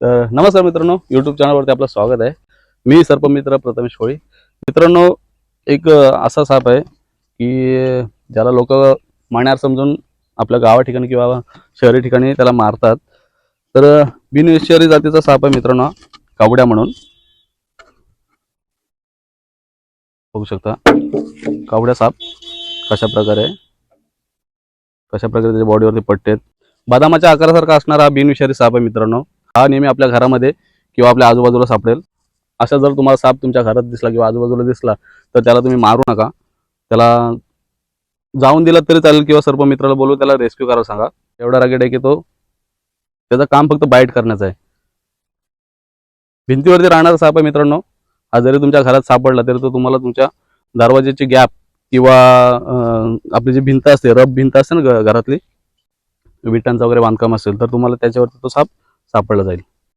तर नमस्कार मित्रांनो, यूट्यूब चॅनलवरती आपलं स्वागत आहे. मी सर्पमित्र प्रथमेश होळी. मित्रांनो, एक असा साप आहे की ज्याला लोक माण्यार समजून आपल्या गावा ठिकाणी किंवा शहरी ठिकाणी त्याला मारतात. तर बिनविषारी जातीचा साप आहे मित्रांनो, कावड्या म्हणून. बघू शकता कावड्या साप कशा प्रकारे त्याच्या बॉडीवरती पट्टे आहेत. बदामाच्या आकारासारखा असणारा हा बिनविषारी साप आहे मित्रांनो. हा नेहमी आपल्या घरामध्ये किंवा आपल्या आजूबाजूला सापडेल. अशा जर तुम्हाला साप तुमच्या घरात दिसला किंवा आजूबाजूला दिसला तर त्याला तुम्ही मारू नका. त्याला जाऊन दिला तरी चालेल किंवा सर्पमित्राला बोलवून त्याला रेस्क्यू करायला सांगा. एवढा रागीट आहे की त्याचं काम फक्त बाईट करण्याचं आहे. भिंतीवरती राहणारा साप आहे मित्रांनो. हा जरी तुमच्या घरात सापडला तरी तो तुम्हाला तुमच्या दरवाजेची गॅप किंवा आपली जी भिंत असते, रब भिंत असते ना घरातली, विटांचा वगैरे बांधकाम असेल तर तुम्हाला त्याच्यावरती तो साप सापडला जाईल.